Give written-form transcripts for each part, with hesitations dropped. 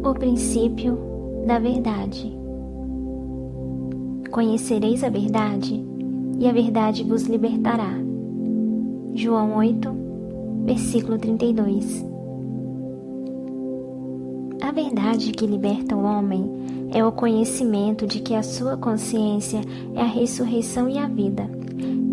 O princípio da verdade. Conhecereis a verdade, e a verdade vos libertará. João 8, versículo 32. A verdade que liberta o homem é o conhecimento de que a sua consciência é a ressurreição e a vida,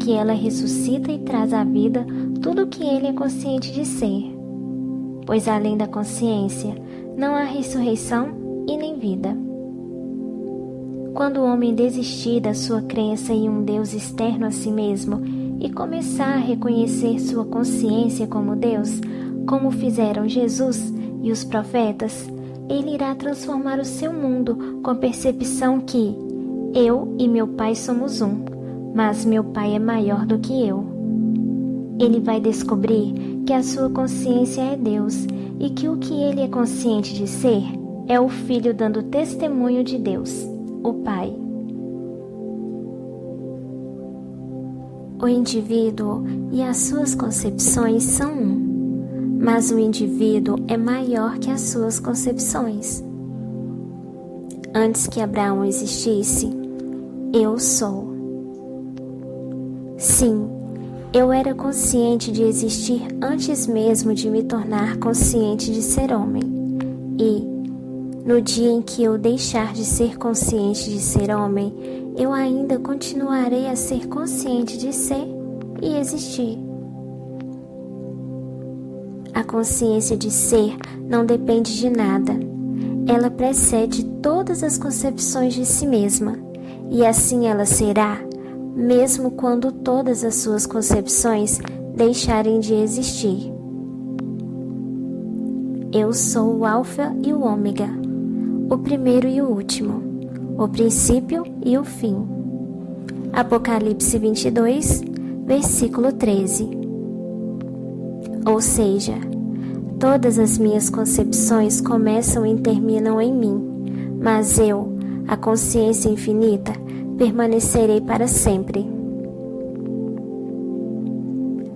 que ela ressuscita e traz à vida tudo o que ele é consciente de ser. Pois além da consciência, não há ressurreição e nem vida. Quando o homem desistir da sua crença em um Deus externo a si mesmo e começar a reconhecer sua consciência como Deus, como fizeram Jesus e os profetas, ele irá transformar o seu mundo com a percepção que eu e meu Pai somos um, mas meu Pai é maior do que eu. Ele vai descobrir que a sua consciência é Deus e que o que ele é consciente de ser é o Filho dando testemunho de Deus, o Pai. O indivíduo e as suas concepções são um, mas o indivíduo é maior que as suas concepções. Antes que Abraão existisse, eu sou. Sim, eu era consciente de existir antes mesmo de me tornar consciente de ser homem. E, no dia em que eu deixar de ser consciente de ser homem, eu ainda continuarei a ser consciente de ser e existir. A consciência de ser não depende de nada. Ela precede todas as concepções de si mesma, e assim ela será, mesmo quando todas as suas concepções deixarem de existir. Eu sou o Alfa e o Ômega, o primeiro e o último, o princípio e o fim. Apocalipse 22, versículo 13. Ou seja, todas as minhas concepções começam e terminam em mim, mas eu, a consciência infinita, permanecerei para sempre.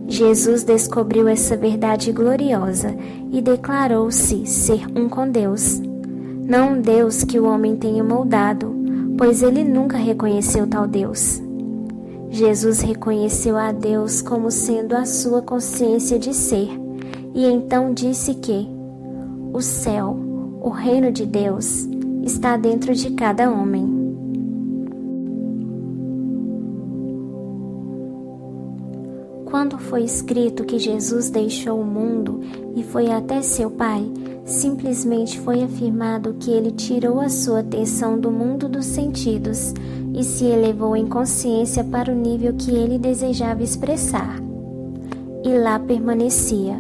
Jesus descobriu essa verdade gloriosa e declarou-se ser um com Deus. Não um Deus que o homem tenha moldado, pois ele nunca reconheceu tal Deus. Jesus reconheceu a Deus como sendo a sua consciência de ser, e então disse que o céu, o reino de Deus, está dentro de cada homem. Quando foi escrito que Jesus deixou o mundo e foi até seu Pai, simplesmente foi afirmado que ele tirou a sua atenção do mundo dos sentidos e se elevou em consciência para o nível que ele desejava expressar. E lá permanecia,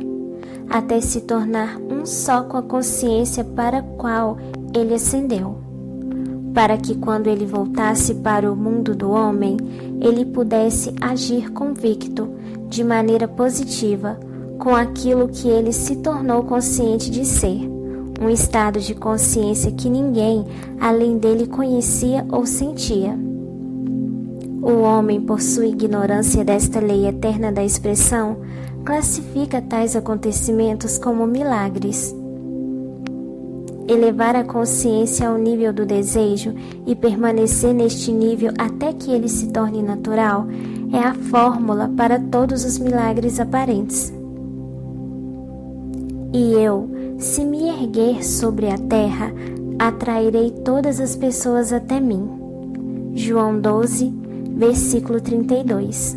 até se tornar um só com a consciência para a qual ele ascendeu, para que quando ele voltasse para o mundo do homem, ele pudesse agir convicto, de maneira positiva, com aquilo que ele se tornou consciente de ser, um estado de consciência que ninguém além dele conhecia ou sentia. O homem, por sua ignorância desta lei eterna da expressão, classifica tais acontecimentos como milagres. Elevar a consciência ao nível do desejo e permanecer neste nível até que ele se torne natural é a fórmula para todos os milagres aparentes. E eu, se me erguer sobre a terra, atrairei todas as pessoas até mim. João 12, versículo 32.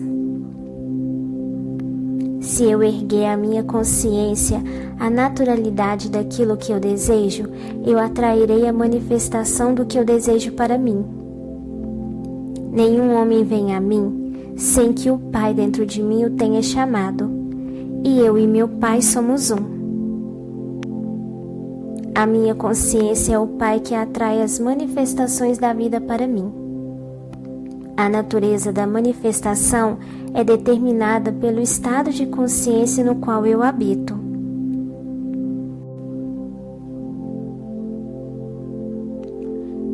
Se eu erguer a minha consciência à naturalidade daquilo que eu desejo, eu atrairei a manifestação do que eu desejo para mim. Nenhum homem vem a mim sem que o Pai dentro de mim o tenha chamado, e eu e meu Pai somos um. A minha consciência é o Pai que atrai as manifestações da vida para mim. A natureza da manifestação é determinada pelo estado de consciência no qual eu habito.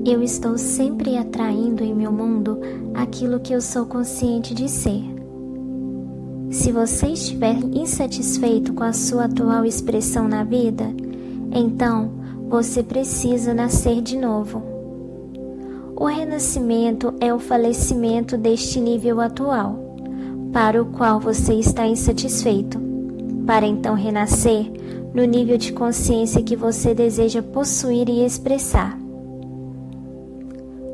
Eu estou sempre atraindo em meu mundo aquilo que eu sou consciente de ser. Se você estiver insatisfeito com a sua atual expressão na vida, então você precisa nascer de novo. O renascimento é o falecimento deste nível atual, para o qual você está insatisfeito, para então renascer no nível de consciência que você deseja possuir e expressar.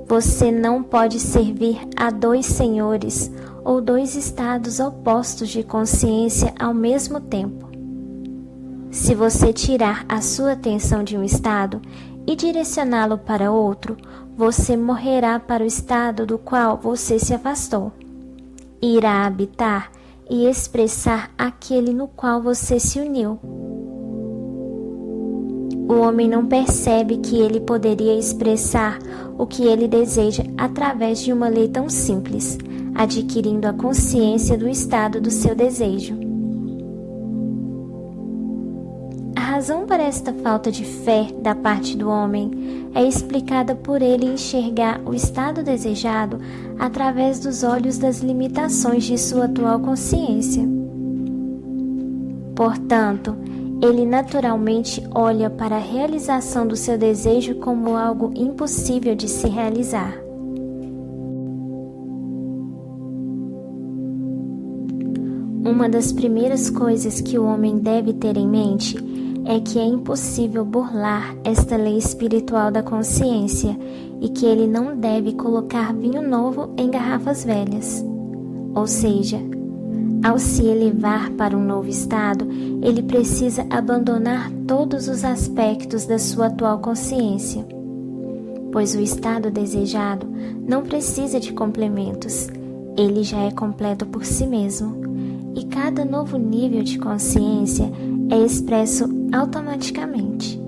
Você não pode servir a dois senhores ou dois estados opostos de consciência ao mesmo tempo. Se você tirar a sua atenção de um estado e direcioná-lo para outro, você morrerá para o estado do qual você se afastou. Irá habitar e expressar aquele no qual você se uniu. O homem não percebe que ele poderia expressar o que ele deseja através de uma lei tão simples, adquirindo a consciência do estado do seu desejo. A razão para esta falta de fé da parte do homem é explicada por ele enxergar o estado desejado através dos olhos das limitações de sua atual consciência. Portanto, ele naturalmente olha para a realização do seu desejo como algo impossível de se realizar. Uma das primeiras coisas que o homem deve ter em mente é que é impossível burlar esta lei espiritual da consciência e que ele não deve colocar vinho novo em garrafas velhas. Ou seja, ao se elevar para um novo estado, ele precisa abandonar todos os aspectos da sua atual consciência, pois o estado desejado não precisa de complementos, ele já é completo por si mesmo, e cada novo nível de consciência é expresso automaticamente.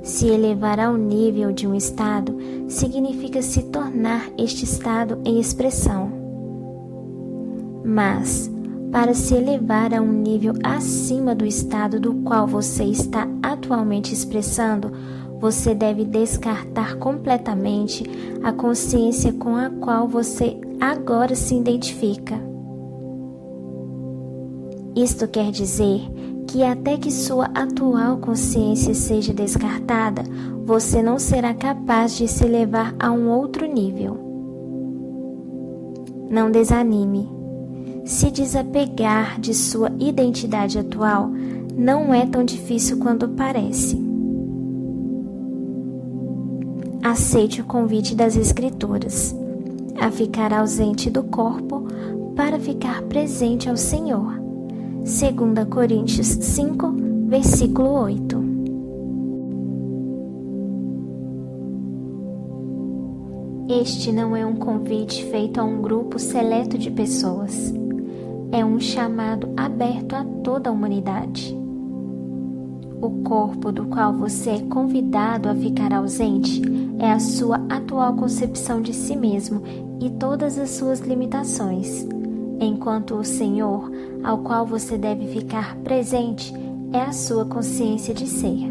Se elevar ao nível de um estado significa se tornar este estado em expressão. Mas, para se elevar a um nível acima do estado do qual você está atualmente expressando, você deve descartar completamente a consciência com a qual você agora se identifica. Isto quer dizer que até que sua atual consciência seja descartada, você não será capaz de se elevar a um outro nível. Não desanime. Se desapegar de sua identidade atual não é tão difícil quanto parece. Aceite o convite das Escrituras a ficar ausente do corpo para ficar presente ao Senhor. 2 Coríntios 5, versículo 8. Este não é um convite feito a um grupo seleto de pessoas. É um chamado aberto a toda a humanidade. O corpo do qual você é convidado a ficar ausente é a sua atual concepção de si mesmo e todas as suas limitações, enquanto o Senhor, ao qual você deve ficar presente, é a sua consciência de ser.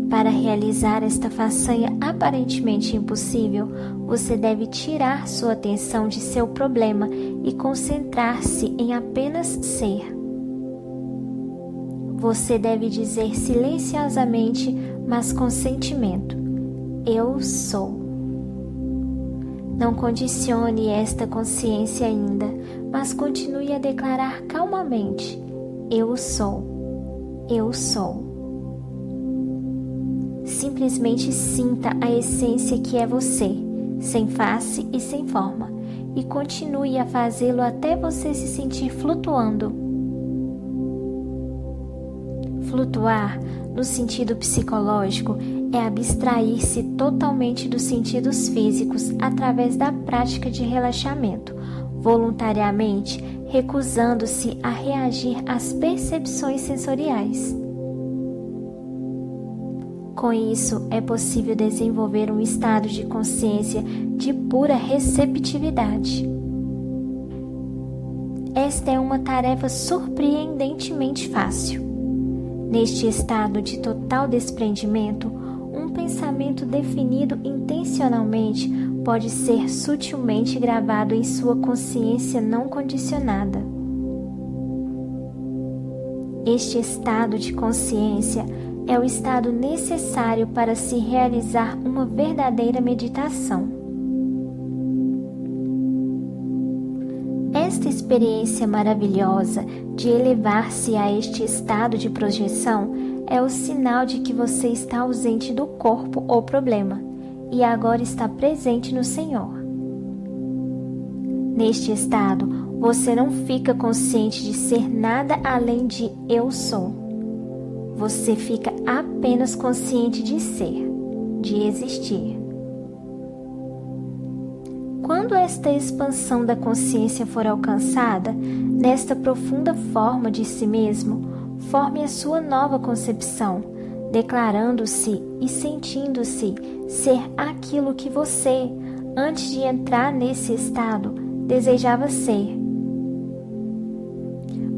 Para realizar esta façanha aparentemente impossível, você deve tirar sua atenção de seu problema e concentrar-se em apenas ser. Você deve dizer silenciosamente, mas com sentimento: eu sou. Não condicione esta consciência ainda, mas continue a declarar calmamente: eu sou, eu sou. Simplesmente sinta a essência que é você, sem face e sem forma, e continue a fazê-lo até você se sentir flutuando. Flutuar, no sentido psicológico, é abstrair-se totalmente dos sentidos físicos através da prática de relaxamento, voluntariamente recusando-se a reagir às percepções sensoriais. Com isso, é possível desenvolver um estado de consciência de pura receptividade. Esta é uma tarefa surpreendentemente fácil. Neste estado de total desprendimento, um pensamento definido intencionalmente pode ser sutilmente gravado em sua consciência não condicionada. Este estado de consciência é o estado necessário para se realizar uma verdadeira meditação. Esta experiência maravilhosa de elevar-se a este estado de projeção é o sinal de que você está ausente do corpo ou problema e agora está presente no Senhor. Neste estado, você não fica consciente de ser nada além de eu sou. Você fica apenas consciente de ser, de existir. Quando esta expansão da consciência for alcançada, nesta profunda forma de si mesmo, forme a sua nova concepção, declarando-se e sentindo-se ser aquilo que você, antes de entrar nesse estado, desejava ser.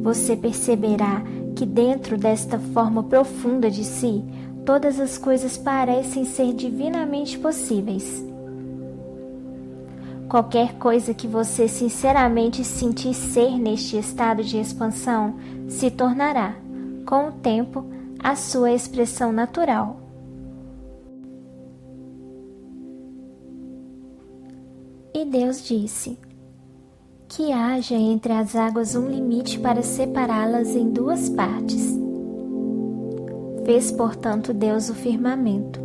Você perceberá que dentro desta forma profunda de si, todas as coisas parecem ser divinamente possíveis. Qualquer coisa que você sinceramente sentir ser neste estado de expansão se tornará, com o tempo, a sua expressão natural. E Deus disse: que haja entre as águas um limite para separá-las em duas partes. Fez, portanto, Deus o firmamento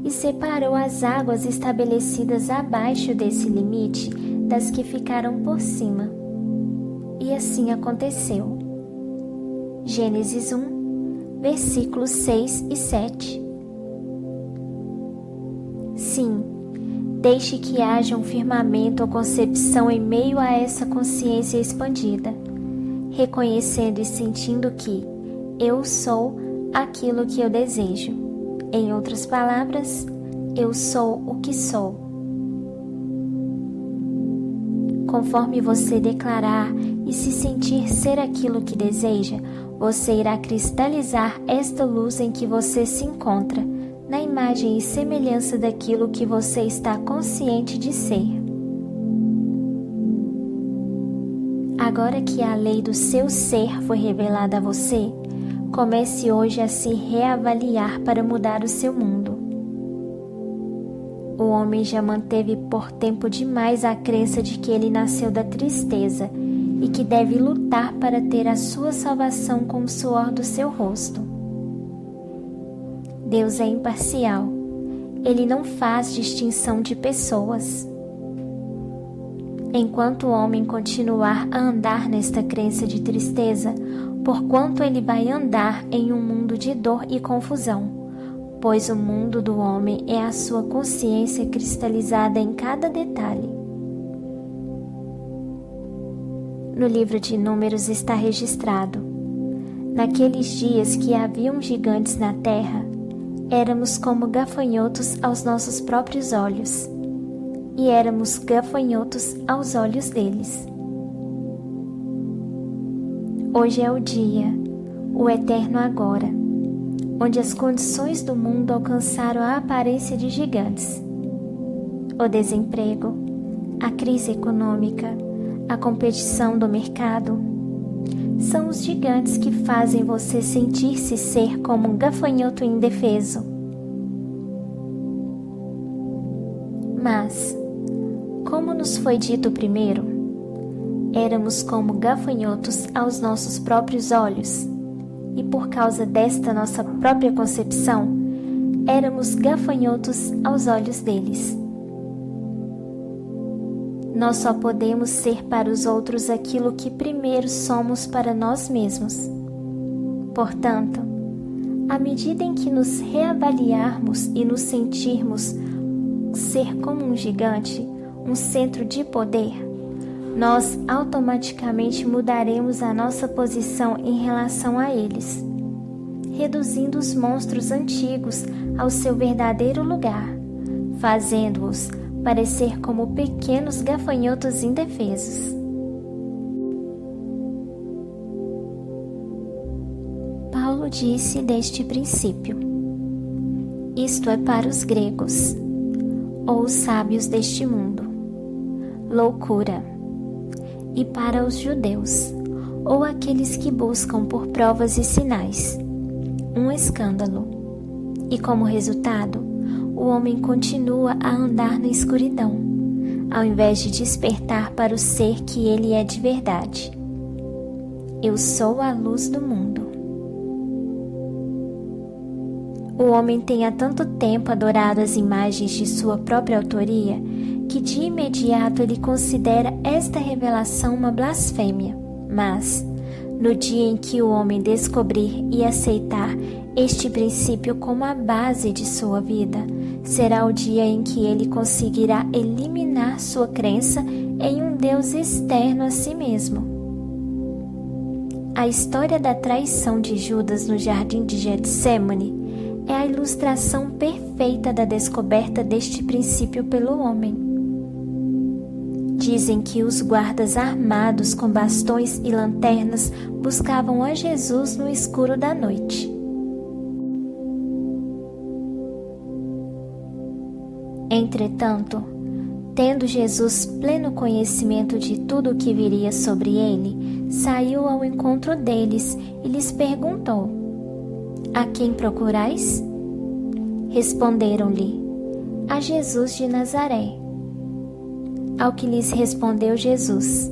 e separou as águas estabelecidas abaixo desse limite das que ficaram por cima. E assim aconteceu. Gênesis 1, versículos 6 e 7. Sim, deixe que haja um firmamento ou concepção em meio a essa consciência expandida, reconhecendo e sentindo que eu sou aquilo que eu desejo. Em outras palavras, eu sou o que sou. Conforme você declarar e se sentir ser aquilo que deseja, você irá cristalizar esta luz em que você se encontra, na imagem e semelhança daquilo que você está consciente de ser. Agora que a lei do seu ser foi revelada a você, comece hoje a se reavaliar para mudar o seu mundo. O homem já manteve por tempo demais a crença de que ele nasceu da tristeza e que deve lutar para ter a sua salvação com o suor do seu rosto. Deus é imparcial. Ele não faz distinção de pessoas. Enquanto o homem continuar a andar nesta crença de tristeza, porquanto ele vai andar em um mundo de dor e confusão, pois o mundo do homem é a sua consciência cristalizada em cada detalhe. No livro de Números está registrado: naqueles dias que haviam gigantes na terra, éramos como gafanhotos aos nossos próprios olhos, e éramos gafanhotos aos olhos deles. Hoje é o dia, o eterno agora, onde as condições do mundo alcançaram a aparência de gigantes. O desemprego, a crise econômica, a competição do mercado, são os gigantes que fazem você sentir-se ser como um gafanhoto indefeso. Mas, como nos foi dito primeiro, éramos como gafanhotos aos nossos próprios olhos, e por causa desta nossa própria concepção, éramos gafanhotos aos olhos deles. Nós só podemos ser para os outros aquilo que primeiro somos para nós mesmos. Portanto, à medida em que nos reavaliarmos e nos sentirmos ser como um gigante, um centro de poder, nós automaticamente mudaremos a nossa posição em relação a eles, reduzindo os monstros antigos ao seu verdadeiro lugar, fazendo-os parecer como pequenos gafanhotos indefesos. Paulo disse deste princípio: isto é para os gregos, ou os sábios deste mundo, loucura, e para os judeus, ou aqueles que buscam por provas e sinais. Um escândalo. E como resultado, o homem continua a andar na escuridão, ao invés de despertar para o ser que ele é de verdade. Eu sou a luz do mundo. O homem tem há tanto tempo adorado as imagens de sua própria autoria que de imediato ele considera esta revelação uma blasfêmia. Mas, no dia em que o homem descobrir e aceitar este princípio como a base de sua vida, será o dia em que ele conseguirá eliminar sua crença em um Deus externo a si mesmo. A história da traição de Judas no jardim de Getsêmani é a ilustração perfeita da descoberta deste princípio pelo homem. Dizem que os guardas armados com bastões e lanternas buscavam a Jesus no escuro da noite. Entretanto, tendo Jesus pleno conhecimento de tudo o que viria sobre ele, saiu ao encontro deles e lhes perguntou: A quem procurais? Responderam-lhe: A Jesus de Nazaré. Ao que lhes respondeu Jesus: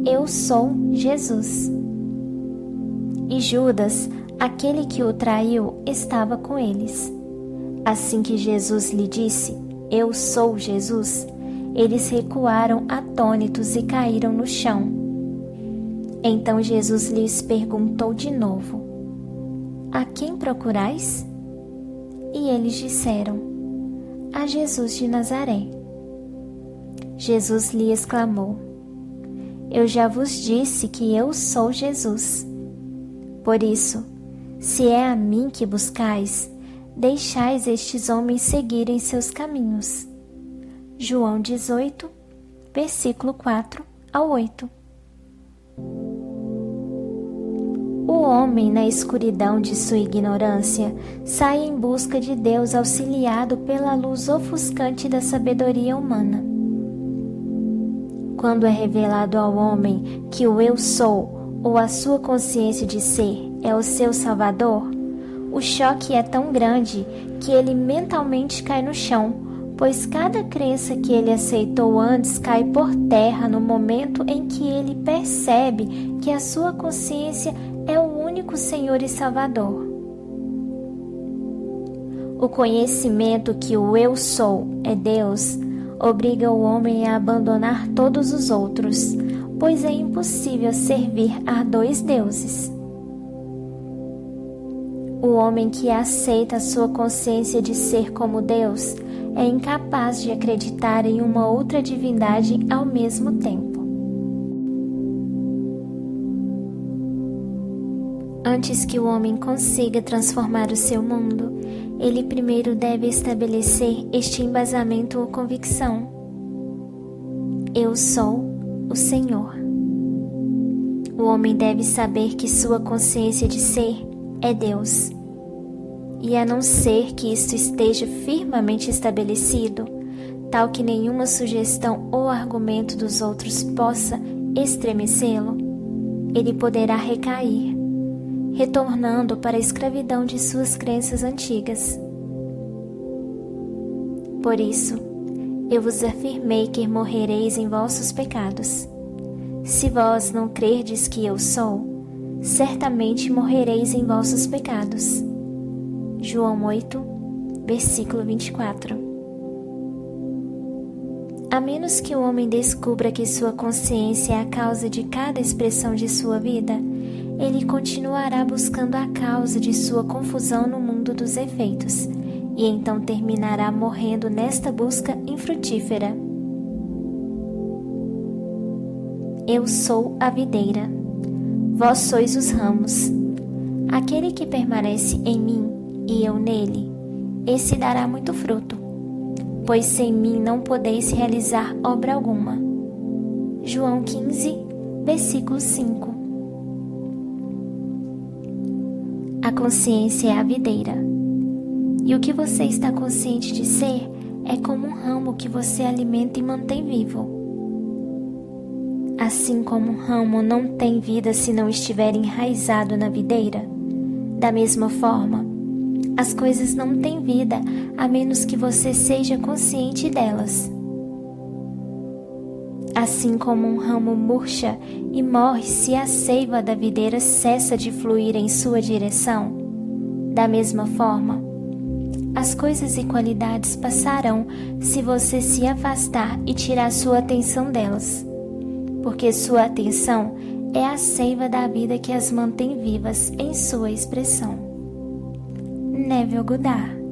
Eu sou Jesus. E Judas, aquele que o traiu, estava com eles. Assim que Jesus lhe disse: Eu sou Jesus, eles recuaram atônitos e caíram no chão. Então Jesus lhes perguntou de novo: A quem procurais? E eles disseram: A Jesus de Nazaré. Jesus lhe exclamou: Eu já vos disse que eu sou Jesus. Por isso, se é a mim que buscais, deixais estes homens seguirem seus caminhos. João 18, versículo 4 ao 8. O homem, na escuridão de sua ignorância, sai em busca de Deus auxiliado pela luz ofuscante da sabedoria humana. Quando é revelado ao homem que o eu sou, ou a sua consciência de ser, é o seu Salvador, o choque é tão grande que ele mentalmente cai no chão, pois cada crença que ele aceitou antes cai por terra no momento em que ele percebe que a sua consciência é o único Senhor e Salvador. O conhecimento que o eu sou é Deus obriga o homem a abandonar todos os outros, pois é impossível servir a dois deuses. O homem que aceita a sua consciência de ser como Deus é incapaz de acreditar em uma outra divindade ao mesmo tempo. Antes que o homem consiga transformar o seu mundo, ele primeiro deve estabelecer este embasamento ou convicção: Eu sou o Senhor. O homem deve saber que sua consciência de ser é Deus. E a não ser que isto esteja firmemente estabelecido, tal que nenhuma sugestão ou argumento dos outros possa estremecê-lo, ele poderá recair, retornando para a escravidão de suas crenças antigas. Por isso, eu vos afirmei que morrereis em vossos pecados. Se vós não crerdes que eu sou, certamente morrereis em vossos pecados. João 8, versículo 24. A menos que o homem descubra que sua consciência é a causa de cada expressão de sua vida, ele continuará buscando a causa de sua confusão no mundo dos efeitos, e então terminará morrendo nesta busca infrutífera. Eu sou a videira, vós sois os ramos. Aquele que permanece em mim e eu nele, esse dará muito fruto, pois sem mim não podeis realizar obra alguma. João 15, versículo 5. A consciência é a videira, e o que você está consciente de ser é como um ramo que você alimenta e mantém vivo. Assim como um ramo não tem vida se não estiver enraizado na videira, da mesma forma, as coisas não têm vida a menos que você seja consciente delas. Assim como um ramo murcha e morre se a seiva da videira cessa de fluir em sua direção, da mesma forma, as coisas e qualidades passarão se você se afastar e tirar sua atenção delas, porque sua atenção é a seiva da vida que as mantém vivas em sua expressão. Neville Goddard.